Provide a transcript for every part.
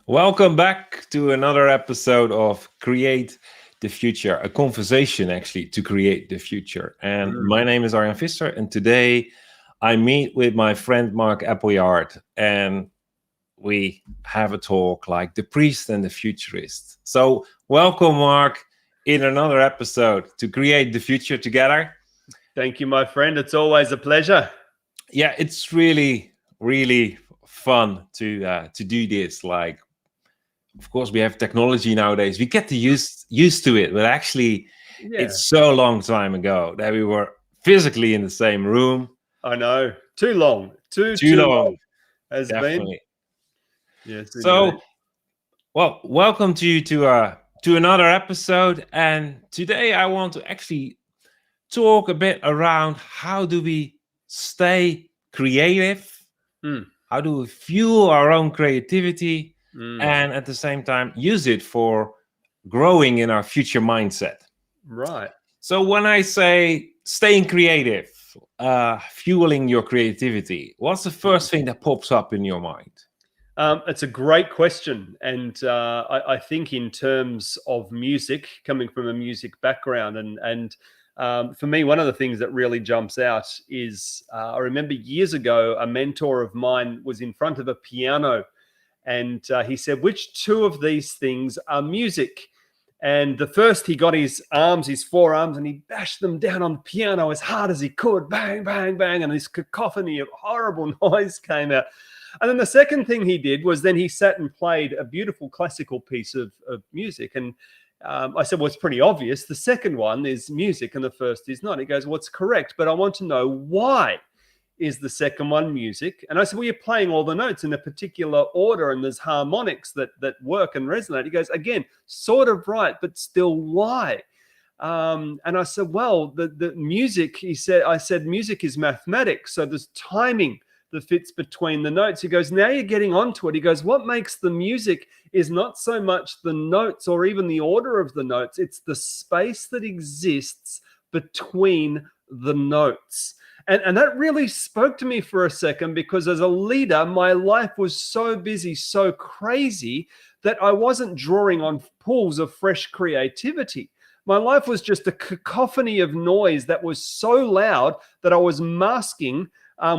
Welcome back to another episode of Create the Future, a conversation actually to create the future. And my name is Arjan Visser, and today I meet with my friend Mark Appleyard, and we have a talk like the priest and the futurist. So welcome, Mark, in another episode to create the future together. Thank you, my friend. It's always a pleasure. Yeah, it's really, really fun to do this. Like, of course, we have technology nowadays. We get to used to it, but actually, it's so long time ago that we were physically in the same room. I know, too long, too long has definitely been. Yes. So, well, welcome to another episode, and today I want to actually talk a bit around how do we stay creative, how do we fuel our own creativity, and at the same time use it for growing in our future mindset. Right. So when I say staying creative, fueling your creativity, what's the first thing that pops up in your mind? It's a great question. And I think in terms of music, coming from a music background, and for me, one of the things that really jumps out is I remember years ago, a mentor of mine was in front of a piano, and he said, which two of these things are music? And the first, he got his forearms, and he bashed them down on the piano as hard as he could. Bang, bang, bang. And this cacophony of horrible noise came out. And then the second thing he did was then he sat and played a beautiful classical piece of music. And I said, well, it's pretty obvious. The second one is music and the first is not. He goes, well, it's correct, but I want to know why is the second one music? And I said, well, you're playing all the notes in a particular order and there's harmonics that work and resonate. He goes, again, sort of right, but still why? And I said, well, the music, I said, music is mathematics. So there's timing that fits between the notes. He goes, now you're getting onto it. He goes, what makes the music is not so much the notes or even the order of the notes. It's the space that exists between the notes. And that really spoke to me for a second, because as a leader, my life was so busy, so crazy, that I wasn't drawing on pools of fresh creativity. My life was just a cacophony of noise that was so loud that I was masking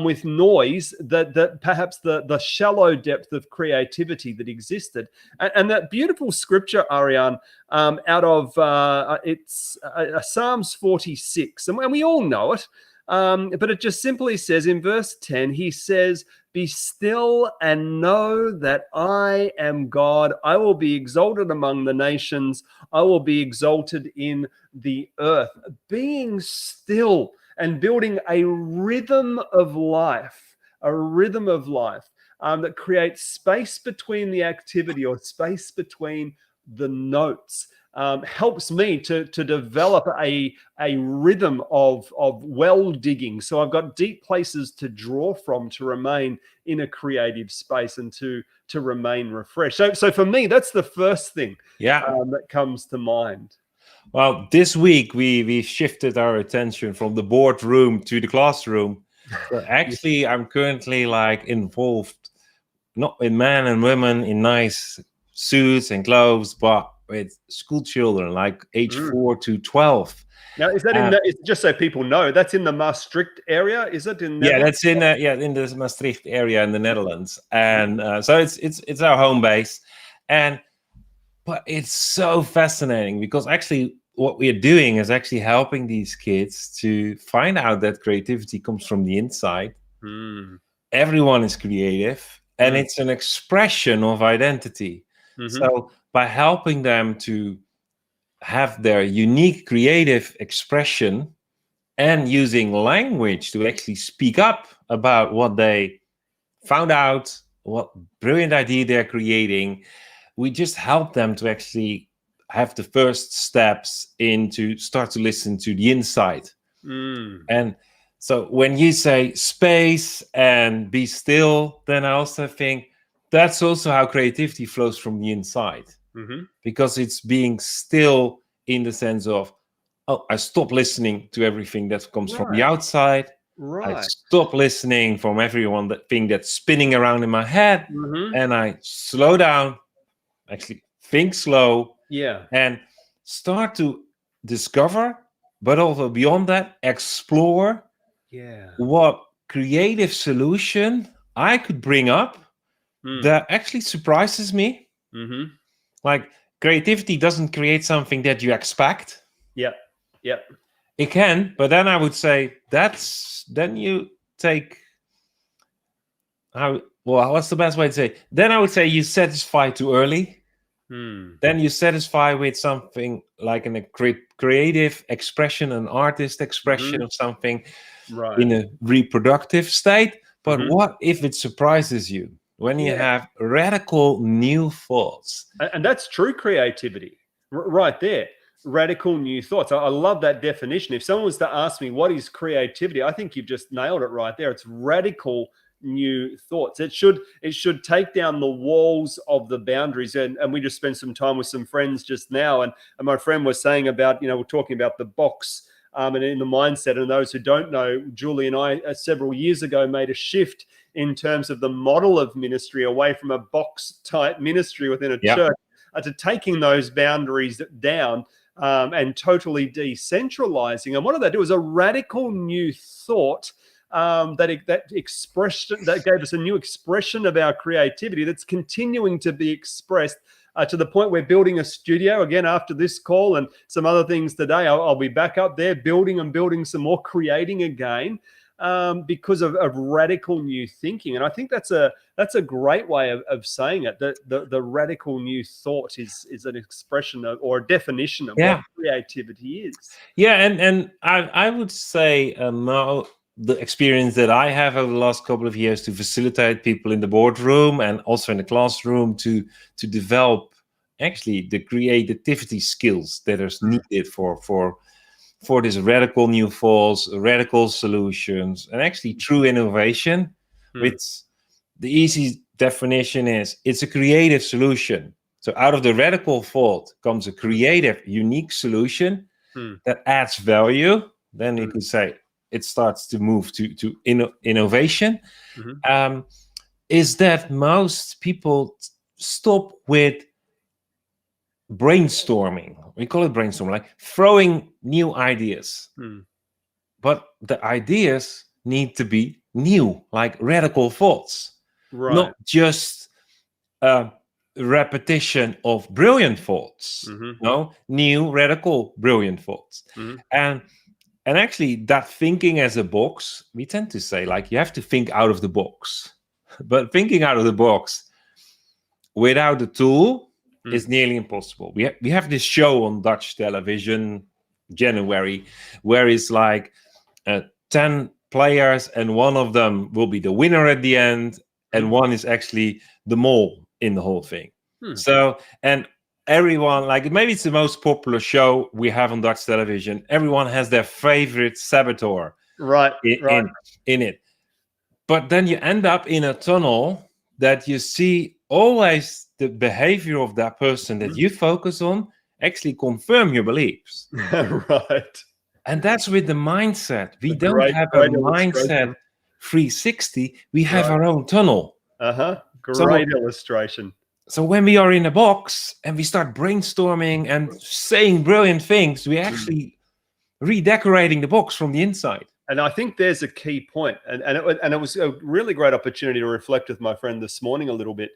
with noise that perhaps the shallow depth of creativity that existed. And that beautiful scripture, Ariane, out of it's Psalms 46, and we all know it. But it just simply says in verse 10, he says, be still and know that I am God. I will be exalted among the nations. I will be exalted in the earth. Being still and building a rhythm of life that creates space between the activity or space between the notes. Helps me to develop a rhythm of well digging. So I've got deep places to draw from to remain in a creative space and to remain refreshed. So for me, that's the first thing that comes to mind. Well, this week we shifted our attention from the boardroom to the classroom. So actually, I'm currently involved, not with men and women in nice suits and clothes, but with school children, like age 4 to 12. Now, is that just so people know, that's in the Maastricht area? Is it in? Yeah, that's in the Maastricht area in the Netherlands, and so it's our home base, but it's so fascinating because actually what we are doing is actually helping these kids to find out that creativity comes from the inside. Everyone is creative, and it's an expression of identity. So by helping them to have their unique creative expression and using language to actually speak up about what they found out, what brilliant idea they're creating, we just help them to actually have the first steps into start to listen to the inside. And so when you say space and be still, then I also think that's also how creativity flows from the inside. Because it's being still in the sense of, I stop listening to everything that comes from the outside. I stop listening from everyone that thing that's spinning around in my head, and I slow down actually think slow, Yeah. and start to discover, but also beyond that, explore Yeah. what creative solution I could bring up that actually surprises me. Mm-hmm. Like, creativity doesn't create something that you expect. Yep. Yep. It can, but then I would say then you take how well, what's the best way to say? Then I would say you satisfy too early. Then you satisfy with something like a creative expression, an artist expression of something Right. in a reproductive state. But Mhm. what if it surprises you when you Yeah. have radical new thoughts? And that's true creativity right there. Radical new thoughts. I love that definition. If someone was to ask me what is creativity, I think you've just nailed it right there. It's radical new thoughts. It should take down the walls of the boundaries. And we just spent some time with some friends just now, and my friend was saying about, we're talking about the box. And in the mindset, and those who don't know, Julie and I several years ago made a shift in terms of the model of ministry away from a box type ministry within a church to taking those boundaries down and totally decentralizing. And what did they do? It was a radical new thought that gave us a new expression of our creativity that's continuing to be expressed to the point we're building a studio again after this call and some other things today. I'll be back up there building some more, creating again because of radical new thinking. And I think that's a great way of saying it. The radical new thought is an expression of, or a definition of what creativity is. Yeah, and I would say now the experience that I have over the last couple of years to facilitate people in the boardroom and also in the classroom to develop actually the creativity skills that are needed for this radical new thoughts, radical solutions, and actually true innovation. Which the easy definition is it's a creative solution. So out of the radical thought comes a creative, unique solution that adds value. Then you could say it starts to move to innovation. Is that most people stop with brainstorming. We call it brainstorming, like throwing new ideas. But the ideas need to be new, like radical thoughts, not just repetition of brilliant thoughts. No, new, radical, brilliant thoughts. And actually, that thinking as a box, we tend to say, like, you have to think out of the box. But thinking out of the box without a tool is nearly impossible. We have this show on Dutch television, January, where it's like 10 players, and one of them will be the winner at the end, and one is actually the mole in the whole thing. So, and everyone, like, maybe it's the most popular show we have on Dutch television. Everyone has their favorite saboteur in it. But then you end up in a tunnel that you see always the behavior of that person that you focus on actually confirm your beliefs. And that's with the mindset. We don't have a mindset 360. We have our own tunnel. Great illustration. So when we are in a box and we start brainstorming and saying brilliant things, we actually redecorating the box from the inside. And I think there's a key point. And it was a really great opportunity to reflect with my friend this morning a little bit,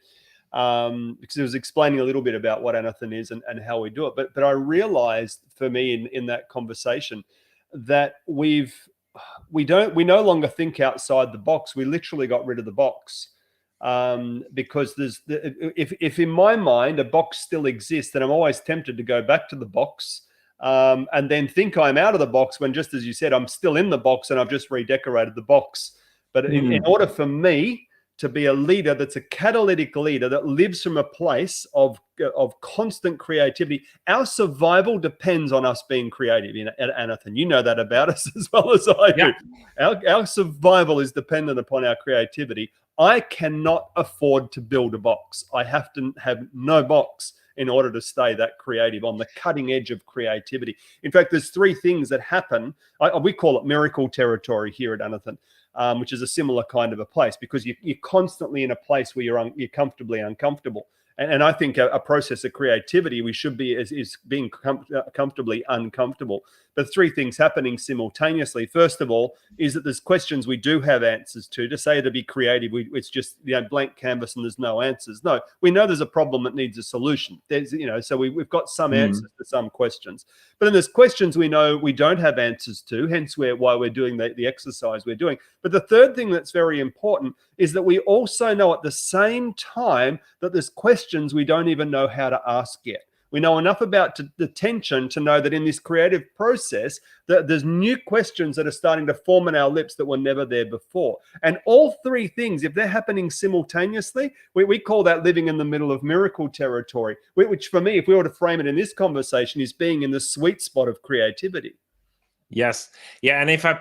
because he was explaining a little bit about what Anathan is and how we do it. But I realized for me in that conversation that we no longer think outside the box. We literally got rid of the box. Because if in my mind a box still exists, then I'm always tempted to go back to the box and then think I'm out of the box when, just as you said, I'm still in the box and I've just redecorated the box. But in order for me to be a leader that's a catalytic leader that lives from a place of constant creativity, our survival depends on us being creative. Anathan, you know that about us as well as I do. Our survival is dependent upon our creativity. I cannot afford to build a box. I have to have no box in order to stay that creative, on the cutting edge of creativity. In fact, there's three things that happen. We call it miracle territory here at Anathan, which is a similar kind of a place, because you're constantly in a place where you're comfortably uncomfortable. And I think a process of creativity, we should be is being comfortably uncomfortable. But three things happening simultaneously. First of all, is that there's questions we do have answers to. To say to be creative, it's just blank canvas and there's no answers. No, we know there's a problem that needs a solution. There's so we've got some answers to some questions. But then there's questions we know we don't have answers to. Hence, why we're doing the exercise we're doing. But the third thing that's very important is that we also know at the same time that there's questions we don't even know how to ask yet. We know enough about the tension to know that in this creative process, that there's new questions that are starting to form in our lips that were never there before. And all three things, if they're happening simultaneously, we call that living in the middle of miracle territory, which for me, if we were to frame it in this conversation, is being in the sweet spot of creativity. Yes. Yeah. And if I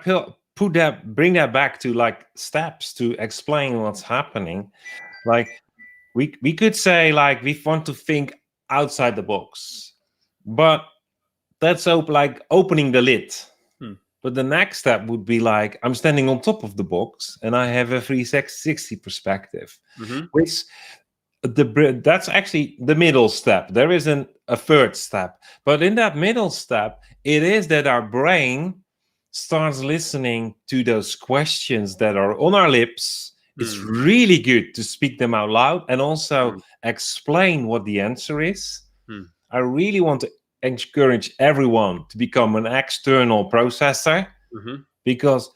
bring that back to like steps to explain what's happening, like we could say like we want to think outside the box, but that's like opening the lid. But the next step would be like I'm standing on top of the box and I have a 360 perspective, which that's actually the middle step. There isn't a third step, but in that middle step, it is that our brain starts listening to those questions that are on our lips. It's really good to speak them out loud and also explain what the answer is. I really want to encourage everyone to become an external processor because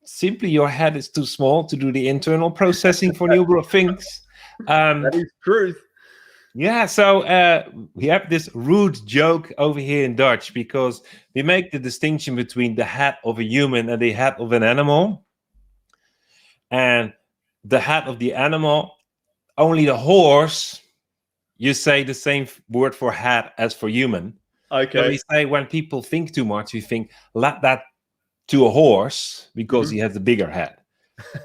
simply your head is too small to do the internal processing for new things. That is truth. Yeah, so we have this rude joke over here in Dutch because we make the distinction between the head of a human and the head of an animal. And the head of the animal, only the horse, you say the same word for head as for human. Okay. So we say when people think too much, we think, let that to a horse because he has a bigger head.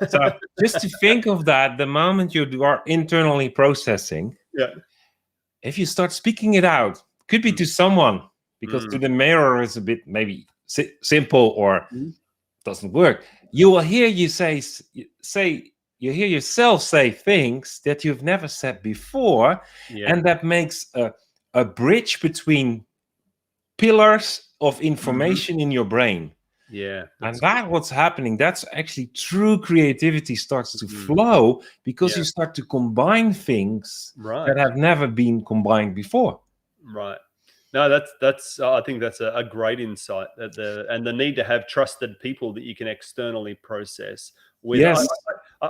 So just to think of that, the moment you are internally processing, if you start speaking it out, could be to someone, because to the mirror is a bit maybe simple or doesn't work. You will hear you you hear yourself say things that you've never said before, and that makes a bridge between pillars of information in your brain. Yeah. And that's what's happening. That's actually true creativity starts to flow because you start to combine things that have never been combined before. Right. No, that's. I think that's a great insight. That the need to have trusted people that you can externally process with. Yes.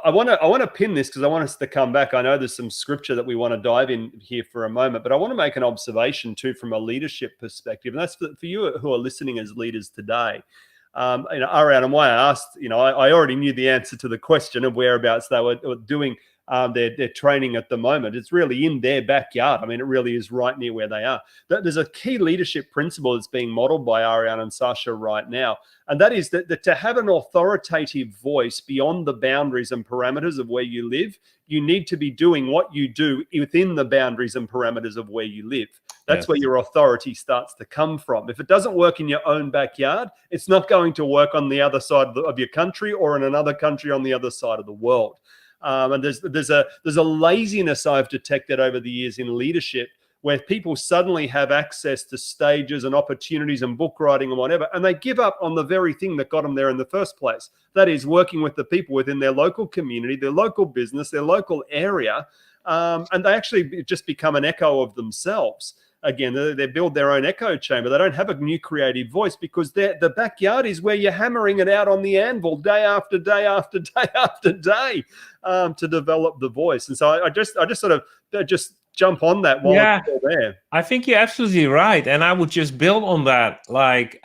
I want to pin this because I want us to come back. I know there's some scripture that we want to dive in here for a moment, but I want to make an observation too from a leadership perspective, and that's for you who are listening as leaders today. Around and why I asked, I already knew the answer to the question of whereabouts they were doing their training at the moment. It's really in their backyard. I mean, it really is right near where they are. There's a key leadership principle that's being modeled by Ariane and Sasha right now, and that is that to have an authoritative voice beyond the boundaries and parameters of where you live, you need to be doing what you do within the boundaries and parameters of where you live. That's where your authority starts to come from. If it doesn't work in your own backyard, it's not going to work on the other side of your country or in another country on the other side of the world. And there's a laziness I've detected over the years in leadership where people suddenly have access to stages and opportunities and book writing and whatever, and they give up on the very thing that got them there in the first place. That is working with the people within their local community, their local business, their local area, and they actually just become an echo of themselves. Again, they build their own echo chamber. They don't have a new creative voice because the backyard is where you're hammering it out on the anvil day after day after day after day to develop the voice. And so I just sort of just jump on that while it's still there. I think you're absolutely right. And I would just build on that. Like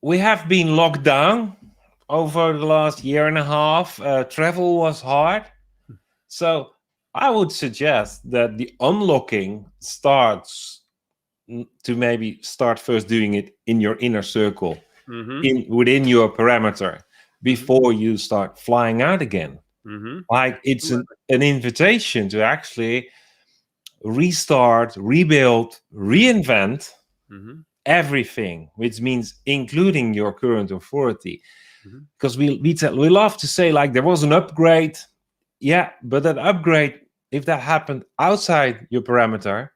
we have been locked down over the last year and a half. Travel was hard. So I would suggest that the unlocking starts to maybe start first doing it in your inner circle, within your parameter, before you start flying out again. Like it's an invitation to actually restart, rebuild, reinvent everything, which means including your current authority. Because we love to say like there was an upgrade. Yeah, but that upgrade, if that happened outside your parameter,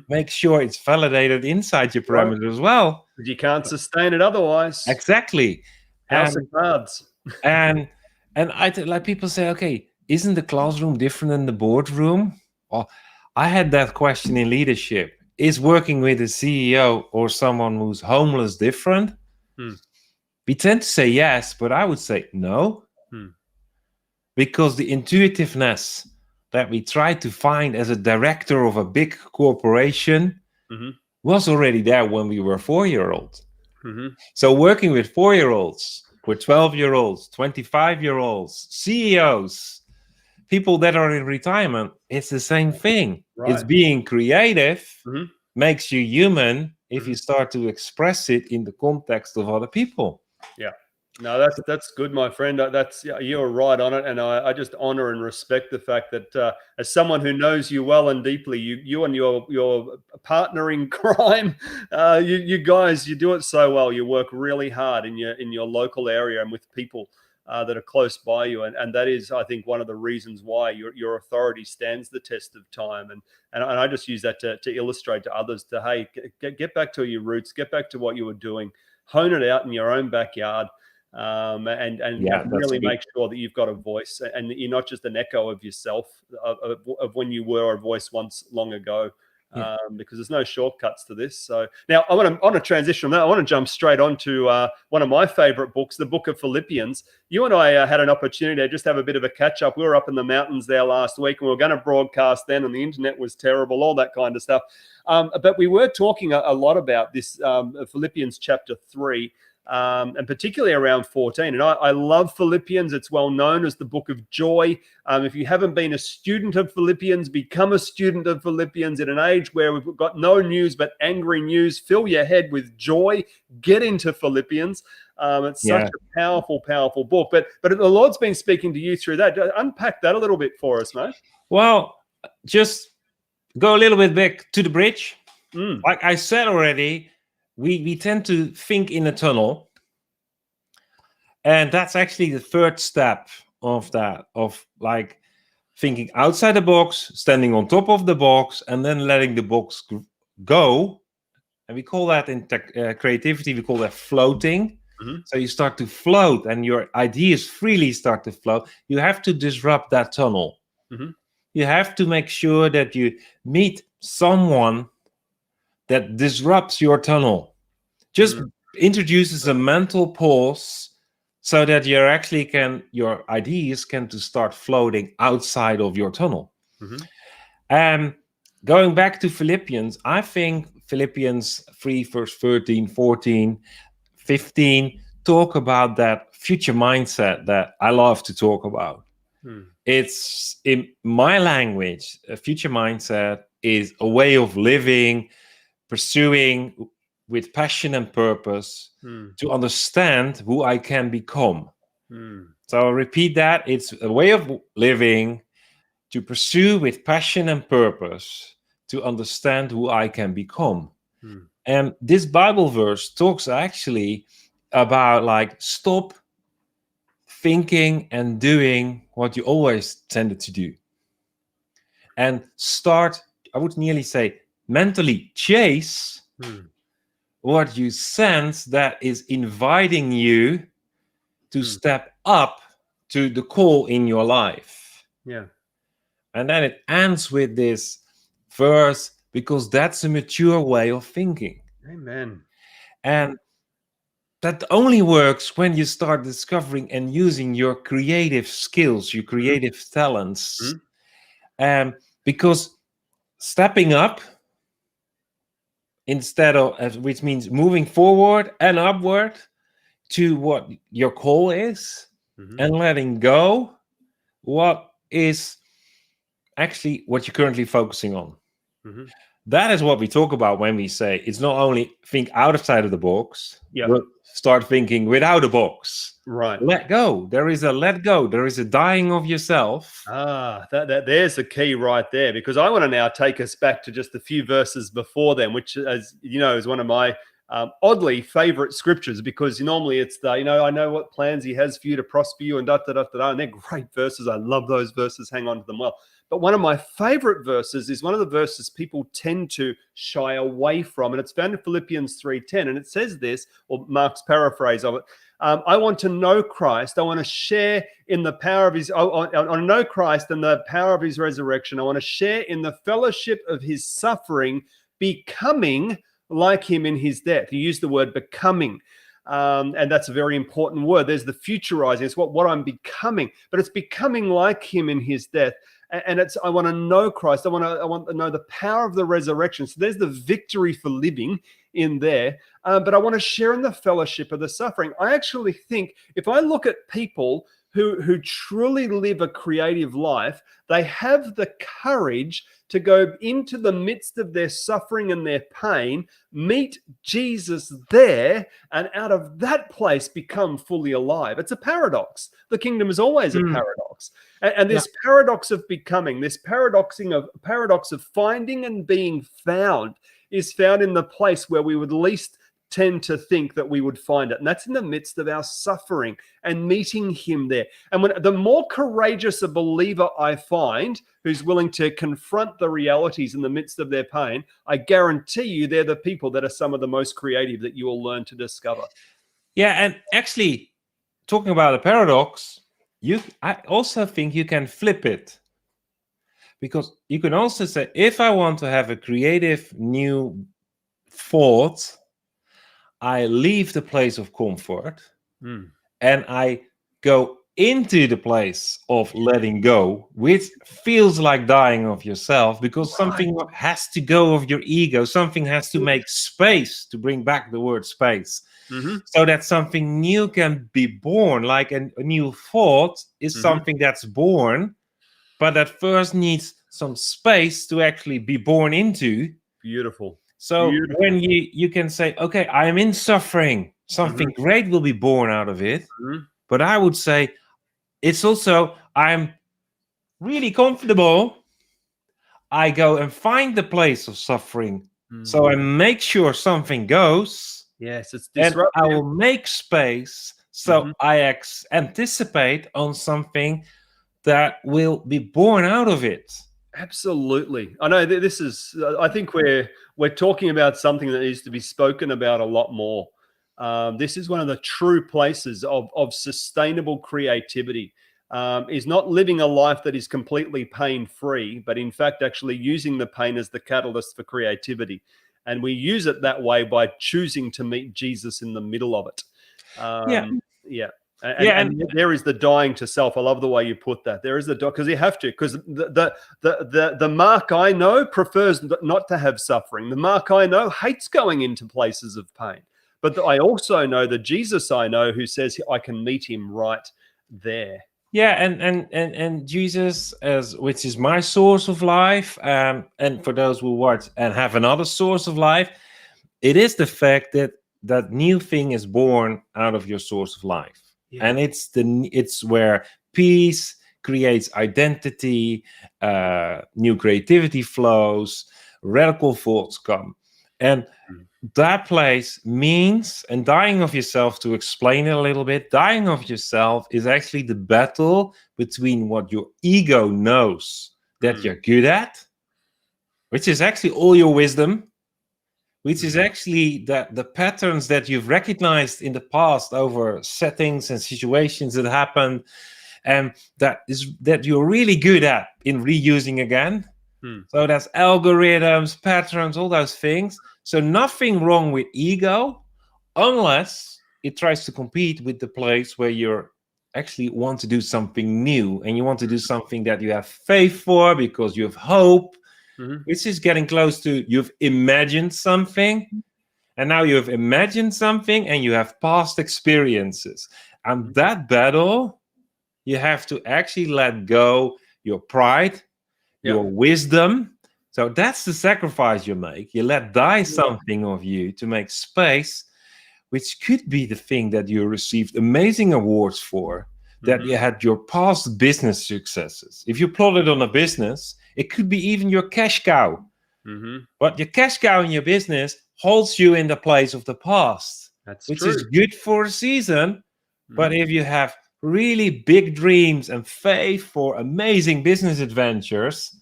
make sure it's validated inside your Right. parameter as well. You can't sustain it otherwise. Exactly. House of cards. And like people say, okay, isn't the classroom different than the boardroom? Well, I had that question in leadership. Is working with a CEO or someone who's homeless different? We tend to say yes, but I would say no. Because the intuitiveness that we try to find as a director of a big corporation was already there when we were 4-year-olds. So working with 4-year-olds, with 12-year-olds, 25-year-olds, CEOs, people that are in retirement, it's the same thing. Right. It's being creative, makes you human if you start to express it in the context of other people. Yeah. No, that's good, my friend. You're right on it, and I just honor and respect the fact that as someone who knows you well and deeply, you and your partner in crime, you guys, you do it so well. You work really hard in your local area and with people that are close by you, and that is, I think, one of the reasons why your authority stands the test of time. And I just use that to illustrate to others to, hey, get back to your roots, get back to what you were doing, hone it out in your own backyard. And really make sure that you've got a voice and that you're not just an echo of yourself of when you were a voice once long ago, because there's no shortcuts to this. So now I want to transition from that. I want to jump straight on to one of my favorite books, the book of Philippians. You and I had an opportunity to just have a bit of a catch up. We were up in the mountains there last week and we were going to broadcast then, and the internet was terrible, all that kind of stuff. But we were talking a lot about this Philippians chapter 3. And particularly around 14. And I love Philippians. It's well known as the book of joy. If you haven't been a student of Philippians, become a student of Philippians in an age where we've got no news but angry news. Fill your head with joy. Get into Philippians. It's such a powerful, powerful book. But the Lord's been speaking to you through that. Unpack that a little bit for us, mate. Well, just go a little bit back to the bridge. Like I said already, we tend to think in a tunnel, and that's actually the third step of that, of like thinking outside the box, standing on top of the box, and then letting the box go. And we call that in creativity, we call that floating. So you start to float and your ideas freely start to flow. You have to disrupt that tunnel. You have to make sure that you meet someone that disrupts your tunnel, just introduces a mental pause so that your ideas can to start floating outside of your tunnel. Going back to Philippians, I think Philippians 3 verse 13, 14, 15 talk about that future mindset that I love to talk about. It's in my language, a future mindset is a way of living, pursuing with passion and purpose to understand who I can become. So I'll repeat that. It's a way of living to pursue with passion and purpose to understand who I can become. And this Bible verse talks actually about like stop thinking and doing what you always tended to do. And start, I would nearly say, mentally chase what you sense that is inviting you to step up to the call in your life. And then it ends with this verse, because that's a mature way of thinking. Amen. And that only works when you start discovering and using your creative skills, your creative talents. Because stepping up, instead of, which means moving forward and upward to what your call is, and letting go what is actually what you're currently focusing on. That is what we talk about when we say it's not only think outside of the box, but start thinking without a box. Right. Let go. There is a let go. There is a dying of yourself. There's the key right there, because I want to now take us back to just a few verses before them, which, as you know, is one of my oddly favorite scriptures, because normally it's the, I know what plans he has for you to prosper you, and da da da da da, and they're great verses. I love those verses, hang on to them well. But one of my favorite verses is one of the verses people tend to shy away from, and it's found in Philippians 3:10, and it says this, or Mark's paraphrase of it. I want to know Christ. I want to share in the power of his. I want to know Christ and the power of his resurrection. I want to share in the fellowship of his suffering, becoming like him in his death. He used the word becoming. And that's a very important word. There's the futurizing. It's what I'm becoming, but it's becoming like him in his death. And it's, I want to know Christ. I want to know the power of the resurrection. So there's the victory for living in there. But I want to share in the fellowship of the suffering. I actually think if I look at people who truly live a creative life, they have the courage to go into the midst of their suffering and their pain, meet Jesus there, and out of that place become fully alive. It's a paradox. The kingdom is always a paradox. And this paradox of becoming, this paradox of finding and being found, is found in the place where we would least tend to think that we would find it. And that's in the midst of our suffering and meeting him there. And the more courageous a believer I find who's willing to confront the realities in the midst of their pain, I guarantee you they're the people that are some of the most creative that you will learn to discover. Yeah, and actually, talking about a paradox, I also think you can flip it. Because you can also say, if I want to have a creative new thought, I leave the place of comfort and I go into the place of letting go, which feels like dying of yourself, because something has to go of your ego. Something has to make space, to bring back the word space, so that something new can be born. Like a new thought is something that's born, but that first needs some space to actually be born into. Beautiful. So when you can say, okay, I am in suffering, something great will be born out of it. But I would say it's also, I'm really comfortable. I go and find the place of suffering. So I make sure something goes. Yes, it's disruptive. And I will make space. So I anticipate on something that will be born out of it. Absolutely. I know this is, I think we're talking about something that needs to be spoken about a lot more. This is one of the true places of sustainable creativity, is not living a life that is completely pain-free, but in fact, actually using the pain as the catalyst for creativity. And we use it that way by choosing to meet Jesus in the middle of it. And there is the dying to self. I love the way you put that. There is the because you have to, because the Mark I know prefers not to have suffering. The Mark I know hates going into places of pain. But I also know the Jesus I know who says I can meet him right there. Yeah, and Jesus, which is my source of life, and for those who watch and have another source of life, it is the fact that that new thing is born out of your source of life. Yeah. And it's where peace creates identity, new creativity flows, radical thoughts come. And that place means, and dying of yourself, to explain it a little bit, dying of yourself is actually the battle between what your ego knows that you're good at, which is actually all your wisdom, which is actually the patterns that you've recognized in the past over settings and situations that happened, and that you're really good at in reusing again. So that's algorithms, patterns, all those things. So nothing wrong with ego, unless it tries to compete with the place where you're actually want to do something new, and you want to do something that you have faith for because you have hope. Which is getting close to, you've imagined something, and now you have imagined something and you have past experiences. And that battle, you have to actually let go your pride, your wisdom. So that's the sacrifice you make. You let die something of you to make space, which could be the thing that you received amazing awards for, that you had your past business successes. If you plot it on a business, it could be even your cash cow. But your cash cow in your business holds you in the place of the past, That's which true. is good for a season. But if you have really big dreams and faith for amazing business adventures,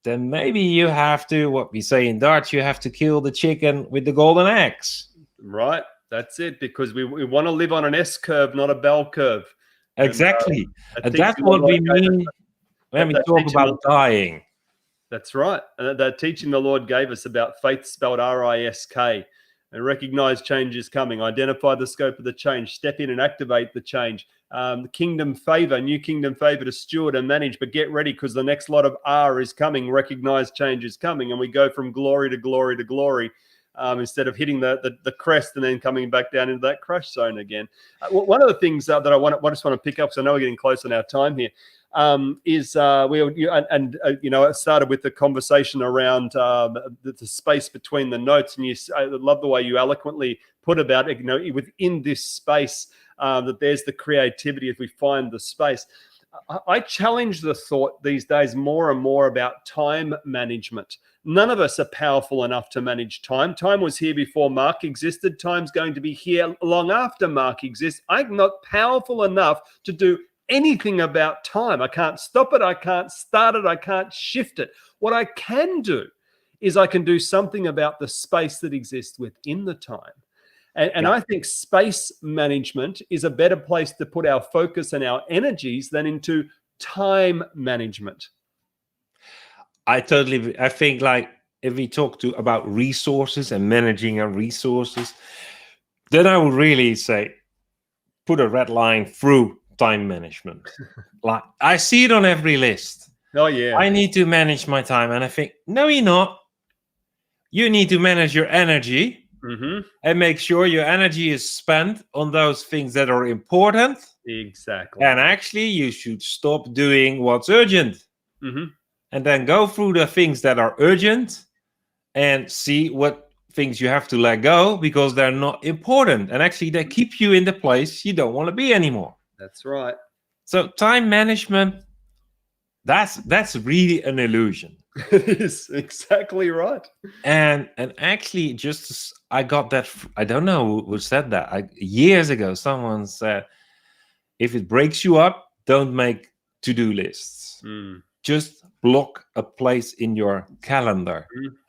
then maybe you have to, what we say in Dutch, you have to kill the chicken with the golden eggs. Right. That's it. Because we want to live on an S curve, not a bell curve. Exactly. And, And that's what we mean when we talk about dying. That's right. And that teaching the Lord gave us about faith, spelled RISK, and recognize change is coming, identify the scope of the change, step in and activate the change. Kingdom favor, new kingdom favor to steward and manage, but get ready because the next lot of R is coming. Recognize change is coming, and we go from glory to glory to glory. Instead of hitting the crest and then coming back down into that crash zone again. One of the things that I just want to pick up, because I know we're getting close on our time here, is it started with the conversation around the space between the notes, and I love the way you eloquently put about it. Within this space, that there's the creativity if we find the space. I challenge the thought these days more and more about time management. None of us are powerful enough to manage time. Time was here before Mark existed. Time's going to be here long after Mark exists. I'm not powerful enough to do anything about time. I can't stop it. I can't start it. I can't shift it. What I can do is I can do something about the space that exists within the time. And I think space management is a better place to put our focus and our energies than into time management. I think, like, if we talk about resources and managing our resources, then I would really say put a red line through time management. Like, I see it on every list. Oh, yeah. I need to manage my time. And I think, no, you're not. You need to manage your energy. And make sure your energy is spent on those things that are important. Exactly. And actually, you should stop doing what's urgent. And then go through the things that are urgent and see what things you have to let go because they're not important. And actually, they keep you in the place you don't want to be anymore. That's right. So time management, that's really an illusion. It is exactly right. And actually, I got that. I don't know who said that. Years ago, someone said, "If it breaks you up, don't make to-do lists. Just block a place in your calendar,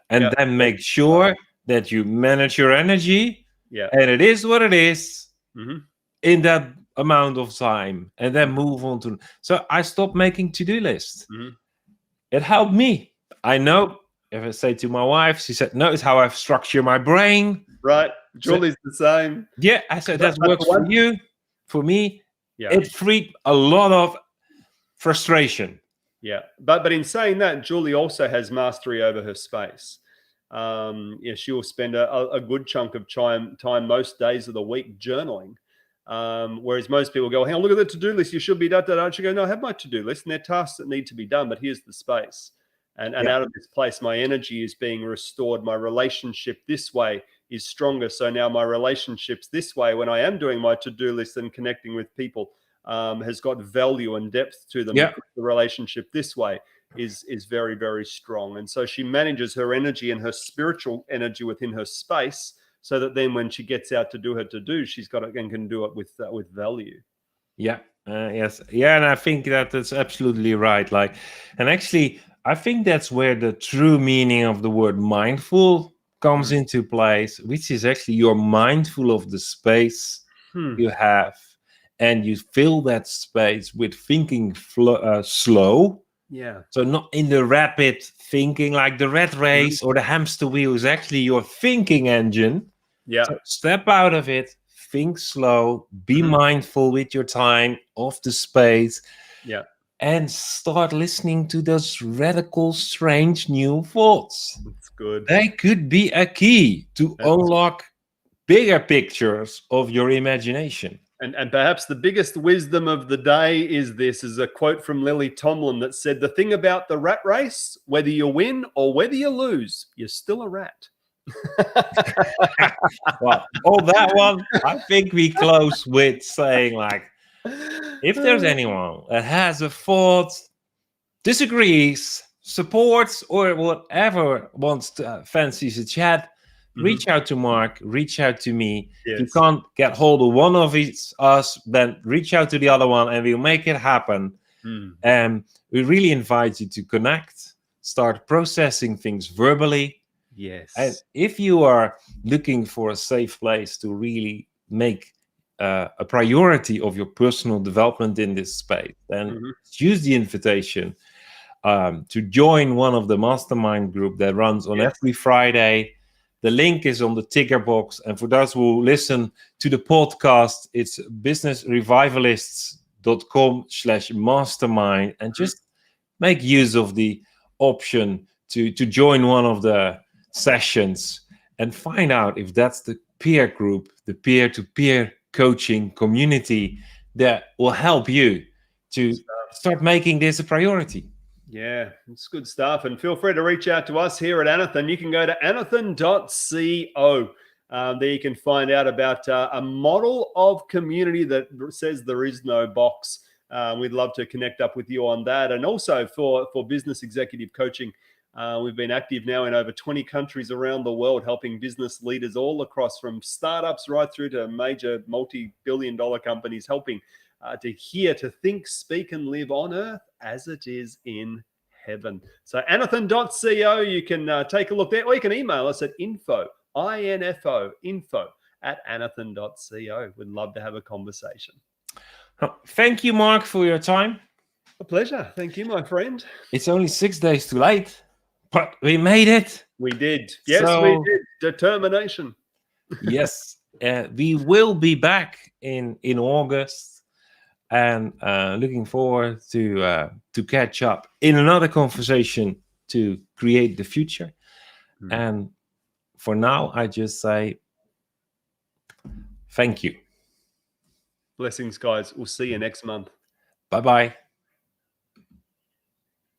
and then make sure that you manage your energy. And it is what it is in that amount of time, and then move on to." So I stopped making to-do lists. It helped me. I know if I say to my wife, she said, "No, it's how I structure my brain." Right. Julie's the same. Yeah, I said, that works for you. For me, it freed a lot of frustration. Yeah. But in saying that, Julie also has mastery over her space. She will spend a good chunk of time most days of the week journaling. Whereas most people go, "Hey, look at the to-do list. You should be da-da-da." She go, "No, I have my to-do list and they're tasks that need to be done, but here's the space. And out of this place, my energy is being restored. My relationship this way is stronger. So now my relationships this way, when I am doing my to-do list and connecting with people, has got value and depth to them. The relationship this way is very, very strong." And so she manages her energy and her spiritual energy within her space, so that then when she gets out to do her to-do, she's got it and can do it with value. Yes. And I think that's absolutely right. And actually, I think that's where the true meaning of the word mindful comes into place, which is actually you're mindful of the space you have, and you fill that space with thinking slow. Yeah. So not in the rapid thinking, like the rat race or the hamster wheel is actually your thinking engine. Yeah. So step out of it, think slow, be mindful with your time, of the space. Yeah. And start listening to those radical, strange new thoughts. That's good. They could be a key to unlock bigger pictures of your imagination. And perhaps the biggest wisdom of the day is a quote from Lily Tomlin that said, "The thing about the rat race, whether you win or whether you lose, you're still a rat." Well, on that one, I think we close with saying, if there's anyone that has a thought, disagrees, supports, or whatever fancies a chat, reach out to Mark, reach out to me. If you Yes. can't get hold of one of us, then reach out to the other one and we'll make it happen. And we really invite you to connect, start processing things verbally. Yes. And if you are looking for a safe place to really make a priority of your personal development in this space, then use the invitation to join one of the mastermind group that runs on every Friday. The link is on the ticker box. And for those who listen to the podcast, it's businessrevivalists.com/mastermind, and just make use of the option to join one of the sessions and find out if that's the peer group, the peer-to-peer coaching community that will help you to start making this a priority. Yeah, it's good stuff. And feel free to reach out to us here at Anathan. You can go to anathan.co. There you can find out about a model of community that says there is no box. We'd love to connect up with you on that. And also for business executive coaching, we've been active now in over 20 countries around the world, helping business leaders all across, from startups right through to major multi-billion-dollar companies, helping to hear, to think, speak, and live on earth as it is in heaven. So anathan.co, you can take a look there, or you can email us at info@anathan.co. We'd love to have a conversation. Thank you, Mark, for your time. A pleasure. Thank you, my friend. It's only 6 days too late, but we made it. We did. Yes, we did. Determination. Yes. We will be back in August. And looking forward to catch up in another conversation to create the future. And for now, I just say thank you. Blessings, guys. We'll see you next month. Bye-bye.